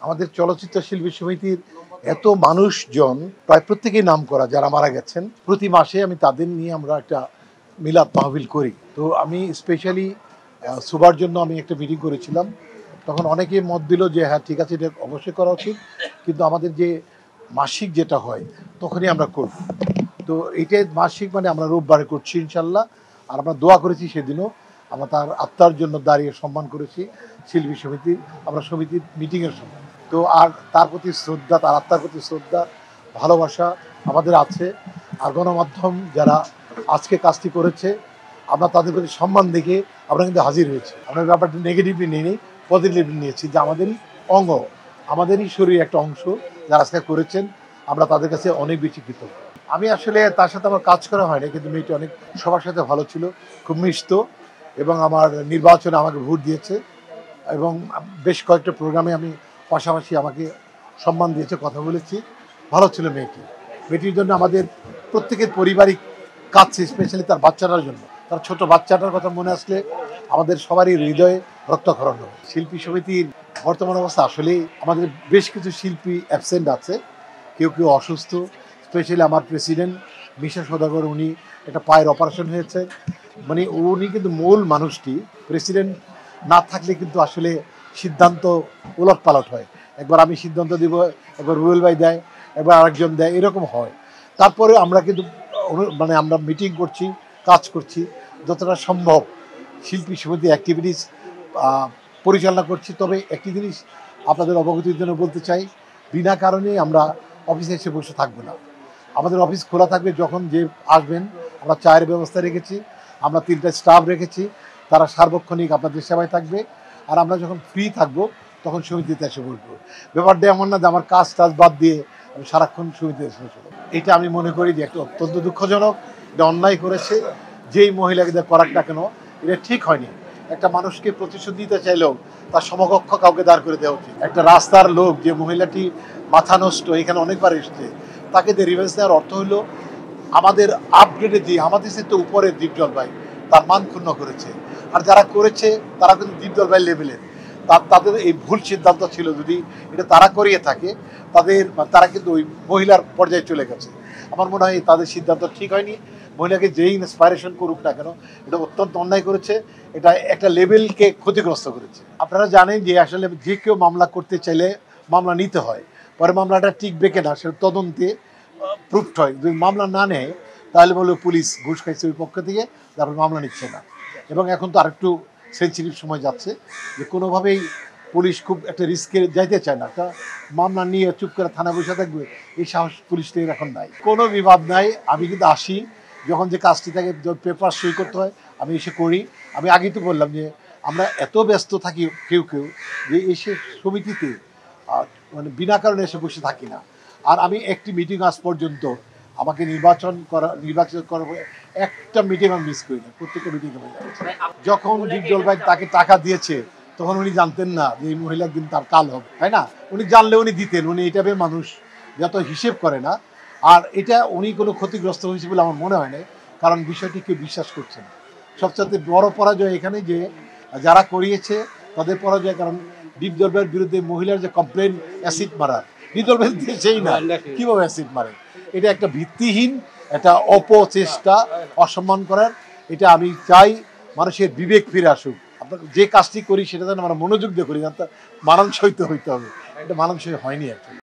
আমাদের চলচ্চিত্র শিল্পী সমিতির এত মানুষজন প্রায় প্রত্যেকেই নাম করা যারা মারা গেছেন, প্রতি মাসে আমি তাদের নিয়ে আমরা একটা মিলাদ মাহফিল করি। তো আমি স্পেশালি সুবার জন্য আমি একটা মিটিং করেছিলাম, তখন অনেকে মত দিল যে হ্যাঁ ঠিক আছে, এটা অবশ্যই করা উচিত, কিন্তু আমাদের যে মাসিক যেটা হয় তখনই আমরা করব। তো এইটাই মাসিক, মানে আমরা রোববারে করছি ইনশাল্লাহ। আর আমরা দোয়া করেছি সেদিনও, আমরা তার আত্মার জন্য দাঁড়িয়ে সম্মান করেছি শিল্পী সমিতির, আমরা সমিতির মিটিংয়ের সময়। তো আর তার প্রতি শ্রদ্ধা, তার আত্মার প্রতি শ্রদ্ধা, ভালোবাসা আমাদের আছে। আর গণমাধ্যম যারা আজকে কাজটি করেছে, আমরা তাদের প্রতি সম্মান দেখে আমরা কিন্তু হাজির হয়েছি। আমরা ব্যাপারটা নেগেটিভলি নিয়ে নিই, পজিটিভলি নিয়েছি যে আমাদেরই অঙ্গ, আমাদেরই শরীর একটা অংশ যারা আজকে করেছেন, আমরা তাদের কাছে অনেক বেশি কৃতজ্ঞ। আমি আসলে তার সাথে আমার কাজ করা হয়নি, কিন্তু মেয়েটি অনেক সবার সাথে ভালো ছিল, খুব মিশত, এবং আমার নির্বাচনে আমাকে ভোট দিয়েছে, এবং বেশ কয়েকটা প্রোগ্রামে আমি পাশাপাশি আমাকে সম্মান দিয়েছে, কথা বলেছি। ভালো ছিল মেয়েটি। মেয়েটির জন্য আমাদের প্রত্যেকের পারিবারিক কাজ, স্পেশালি তার বাচ্চাটার জন্য, তার ছোট বাচ্চাটার কথা মনে আসলে আমাদের সবারই হৃদয়ে রক্তক্ষরণ হয়। শিল্পী সমিতির বর্তমান অবস্থা আসলে আমাদের বেশ কিছু শিল্পী অ্যাবসেন্ট আছে, কেউ কেউ অসুস্থ। স্পেশালি আমার প্রেসিডেন্ট মিশা সওদাগর, উনি একটা পায়ের অপারেশন হয়েছে, মানে উনি কিন্তু মূল মানুষটি। প্রেসিডেন্ট না থাকলে কিন্তু আসলে সিদ্ধান্ত উলট পালট হয়, একবার আমি সিদ্ধান্ত দিব, একবার রুবেল ভাই দেয়, একবার আরেকজন দেয়, এরকম হয়। তারপরে আমরা কিন্তু মানে আমরা মিটিং করছি, কাজ করছি, যতটা সম্ভব শিল্পী সমিতি অ্যাক্টিভিটিস পরিচালনা করছি। তবে একটি জিনিস আপনাদের অবগতির জন্য বলতে চাই, বিনা কারণে আমরা অফিসে এসে বসে থাকবো না। আমাদের অফিস খোলা থাকবে, যখন যে আসবেন আমরা চায়ের ব্যবস্থা রেখেছি, আমরা 3টা স্টাফ রেখেছি, তারা সার্বক্ষণিক আপনাদের সেবায় থাকবে। আর আমরা যখন ফ্রি থাকবো তখন সমিতিতে এসে বসবো। ব্যাপারটা এমন না যে আমার কাজ টাজ বাদ দিয়ে আমি সারাক্ষণ সমিতিতে এসে বসবো। এটা আমি মনে করি যে একটা অত্যন্ত দুঃখজনক, এটা অন্যায় করেছে যেই মহিলাকে করাক না কেন, এটা ঠিক হয়নি। একটা মানুষকে প্রতিশোধ দিতে চাইলেও তার সমকক্ষ কাউকে দাঁড় করে দেওয়া উচিত। একটা রাস্তার লোক, যে মহিলাটি মাথা নষ্ট, এখানে অনেকবার এসছে, তাকে দিয়ে রিভেন্স দেওয়ার অর্থ হলো আমাদের আপগ্রেডে দিয়ে আমাদের সাথে উপরে দীপজল ভাই তার মান ক্ষুণ্ণ করেছে। আর যারা করেছে তারা কিন্তু দীপজল ভাই লেভেলের, তাদের এই ভুল সিদ্ধান্ত ছিল, যদি এটা তারা করিয়ে থাকে তারা কিন্তু ওই মহিলার পর্যায়ে চলে গেছে। আমার মনে হয় তাদের সিদ্ধান্ত ঠিক হয়নি। মহিলাকে যেই ইন্সপাইরেশন করুক না কেন, এটা অত্যন্ত অন্যায় করেছে, এটা একটা লেভেলকে ক্ষতিগ্রস্ত করেছে। আপনারা জানেন যে আসলে যে কেউ মামলা করতে চাইলে মামলা নিতে হয়, পরে মামলাটা টিকবে কিনা সেটা তদন্তে প্রুফড হয়। যদি মামলা না নেয় তাহলে বলবে পুলিশ ঘুষ খাইছে ওই পক্ষ থেকে, তারপর মামলা নিচ্ছে না। এবং এখন তো আরেকটু সেন্সিটিভ সময় যাচ্ছে, যে কোনোভাবেই পুলিশ খুব একটা রিস্কে যাইতে চায় না, একটা মামলা নিয়ে চুপ করে থানা বসে থাকবে, এই সাহস পুলিশদের এখন নাই। কোনো বিবাদ নাই, আমি কিন্তু আসি, যখন যে কাজটি থাকে পেপার সই করতে হয় আমি এসে করি। আমি আগেই তো বললাম যে আমরা এত ব্যস্ত থাকি কেউ কেউ, যে এসে সমিতিতে মানে বিনা কারণে এসে বসে থাকি না। আর আমি একটি মিটিং আজ পর্যন্ত আমাকে নির্বাচিত করার একটা মিটিং আমি মিস করি না, প্রত্যেকটা মিটিং আমি যাচ্ছি। যখন দীপজল ভাই তাকে টাকা দিয়েছে তখন উনি জানতেন না যে এই মহিলার দিন তার কাল হবে, তাই না? উনি জানলে উনি দিতেন। উনি এই টাইপের মানুষ, যত হিসেব করে না। আর এটা উনি কোনো ক্ষতিগ্রস্ত হয়েছে বলে আমার মনে হয় না, কারণ বিষয়টি কেউ বিশ্বাস করছে না। সবচেয়ে বড় পরাজয় এখানে যে যারা করিয়েছে তাদের পরাজয়, কারণ দীপজল ভাইয়ের বিরুদ্ধে মহিলার যে কমপ্লেন অ্যাসিড মারার, দীপজল ভাই দেশেই না, কীভাবে অ্যাসিড মারে, এটা একটা ভিত্তিহীন, একটা অপচেষ্টা, অসম্মান করার। এটা আমি চাই মানুষের বিবেক ফিরে আসুক। আপনার যে কাজটি করি সেটা যেন আমরা মনোযোগ দিয়ে করি, মানানসই হইতে হবে, এটা মানানসই হয়নি একচুয়ালি।